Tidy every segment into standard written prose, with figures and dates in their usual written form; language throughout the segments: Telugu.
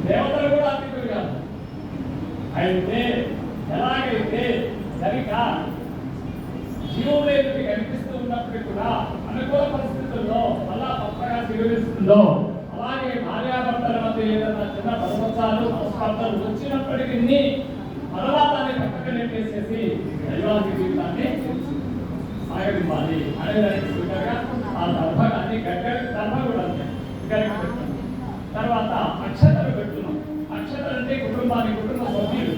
దేవతలు కూడా అతిథులు కాదు. అయితే ఎలాగైతే సరిగా జీవుడు కనిపిస్తూ ఉన్నప్పటికీ కూడా అనుకూల పరిస్థితుల్లో మళ్ళా కొత్తగా జీవిస్తుందో, అలాగే భార్యాభర్తల మధ్య ఏదైనా చిన్న పరమత్సాలు మనస్పర్ధలు వచ్చినప్పటికీ మరలా దాన్ని పక్కన నెట్టేసేసి దైవాది జీవితాన్ని సాగనివ్వాలి అనేదానికి సూచనగా ఆ దర్భాన్ని దర్భ కూడా తర్వాత అక్షతలు పెట్టున్నాం. అక్షతలు అంటే కుటుంబ సభ్యులు.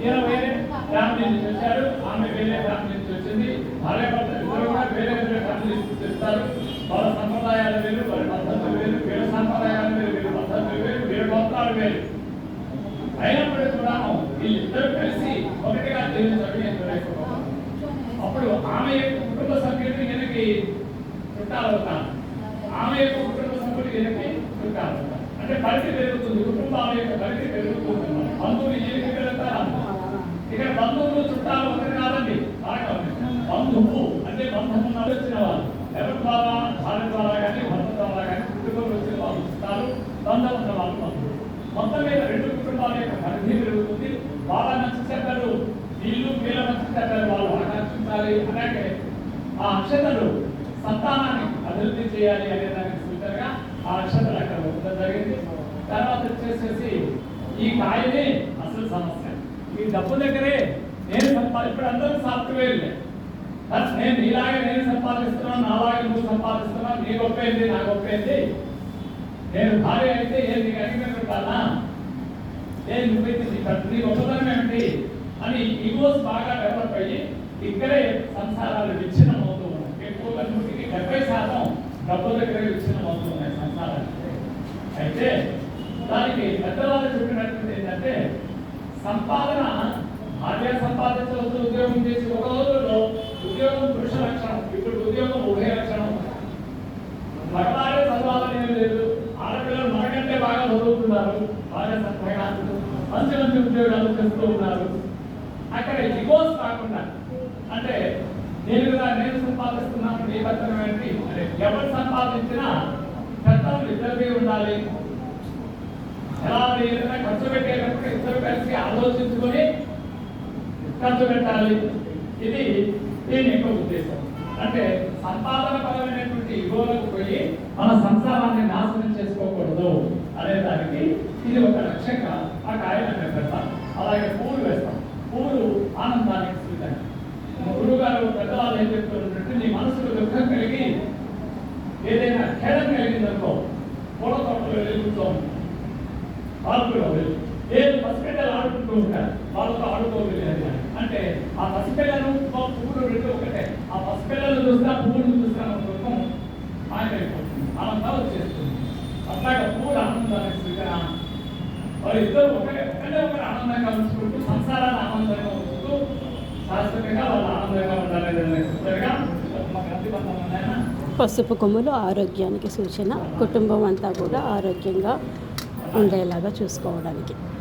ఈయన వేరే ఫ్యామిలీ నుంచి వచ్చారు, ఆమె వేరే ఫ్యామిలీ నుంచి వచ్చింది. భార్యాభర్త ఇద్దరు కూడా వేరే వేరే ఫ్యామిలీ నుంచి వస్తారు. వాళ్ళ సంప్రదాయాలు వేరు, వాళ్ళ పద్ధతులు వేరు, వీళ్ళ సంప్రదాయాలు వేరు, వీళ్ళ పద్ధతులు వేరు, వీళ్ళ గోత్రాలు వేరు. అయినప్పటికీ కూడా వీళ్ళిద్దరూ కలిసి ఒకటిగా జీవించడం ఎంతో. అప్పుడు ఆమె యొక్క కుటుంబ సభ్యులు ఈయనకి చుట్టాలవుతారు, ఆమె యొక్క కుటుంబ సభ్యులు ఈయనకి చుట్టాలవుతారు. అంటే పరిధి పెరుగుతుంది, కుటుంబాల యొక్క పరిధి పెరుగుతుంది. బంధువులు ఈయనకి పెరుగుతారు. ఇక్కడ బంధువులు చుట్టాలు ఒకటి కాదండి, బంధువు అంటే బంధం వచ్చిన వాళ్ళు ఎవరి ద్వారా, భార్య ద్వారా కానీ భర్త ద్వారా కానీ కుటుంబంలో వచ్చిన వాళ్ళు చుట్టాలు, బంధం ఉన్న వాళ్ళు బంధువులు. మొత్తం మీద రెండు కుటుంబాల యొక్క పరిధి పెరుగుతుంది. వాళ్ళ మంచి చెడ్డలు వీళ్ళు, వీళ్ళ మంచి చెడ్డలు వాళ్ళు ఆకర్షించాలి. అలాగే ఆ అక్షతలు సంతానాన్ని అభివృద్ధి చేయాలి అనే దానికి సూచనగా ఆ అక్షతలు అక్కడ ఉండడం జరిగింది. తర్వాత వచ్చేసేసి ఈ కాయనే అసలు సమస్య. ఈ డబ్బు దగ్గరే నేను ఇప్పుడు అందరూ సాఫ్ట్వేర్లే, నేను నీలాగే నేను సంపాదిస్తున్నాను, నాలాగే నువ్వు సంపాదిస్తున్నావు, నీ గొప్పేంది నా గొప్పేంది, నేను భార్య అయితే ఏం నీకు అడిగిన పెట్టాలా, ఏం నువ్వైతే నీ గొప్పతనం ఏమిటి అని ఈగోస్ బాగా డెవలప్ అయ్యి ఇక్కడే సంసారాలు విచ్ఛిన్నం అవుతూ ఉన్నాయి. ఎక్కువ 70% డబ్బు దగ్గర విచ్ఛిన్నం అవుతూ ఉన్నాయి సంసారాలు. అయితే దానికి పెద్దవాళ్ళు చెప్పినట్టు ఏంటంటే సంపాదన భార్య సంపాదించవచ్చు, ఉద్యోగం చేసి ఒక రోజుల్లో ఉద్యోగం పురుష లక్షణం, ఇప్పుడు ఉద్యోగం ఉభయ లక్షణం. మగవారే చదవాలని ఏం లేదు, ఆడపిల్లలు మనకంటే బాగా చదువుతున్నారు, భార్య మంచి మంచి ఉద్యోగాలు చేస్తూ ఉన్నారు. అక్కడ ఇగోస్ కాకుండా అంటే నేను సంపాదిస్తున్నాను నీ భర్తనం ఏంటి, ఎవరు సంపాదించినా పెద్దలు ఇద్దరికీ ఉండాలి. ఎలా ఏదైనా ఖర్చు పెట్టేటప్పుడు ఇద్దరు కలిసి ఆలోచించుకొని ఖర్చు పెట్టాలి. ఇది దీని యొక్క ఉద్దేశం. అంటే సంపాదన పరమైనటువంటి ఇగోలకు పోయి మన సంసారాన్ని నాశనం చేసుకోకూడదు అనే దానికి ఇది ఒక లక్ష్యంగా ఆ కాయను మేము పెడతాం. అలాగే పూలు వేస్తాం. పూలు ఆనందానికి సూచన. గురువు గారు పెద్దవాళ్ళు ఏం చెప్తున్నట్టు నీ మనసుకు దుఃఖం కలిగి ఏదైనా ఖేదం కలిగిందనుకో పూల తోటలో వెళ్ళి కూర్చోండి, పాల్గొలో వెళ్ళి ఏది పసిపిల్లలు ఆడుకుంటూ ఉంటారు, వాళ్ళతో ఆడుకోగలిగారు. అంటే ఆ పసిపిల్లలు పువ్వులు రెండు ఒకటే, ఆ పసిపిల్లలు చూస్తా పువ్వులు చూస్తాను దుఃఖం మాయమైపోతుంది, ఆనందం వచ్చేస్తుంది. అట్లాగే పువ్వులు ఆనందానికి సూచన. వాళ్ళిద్దరు ఒకటే ఆనందంగా ఉంచుకుంటూ సంసారాన్ని ఆనందంగా ఉంచుతూ శాశ్వతంగా వాళ్ళు ఆనందంగా ఉండాలనే సూచనగా పసుపు కొమ్ములు ఆరోగ్యానికి సూచన. కుటుంబం అంతా కూడా ఆరోగ్యంగా ఉండేలాగా చూసుకోవడానికి.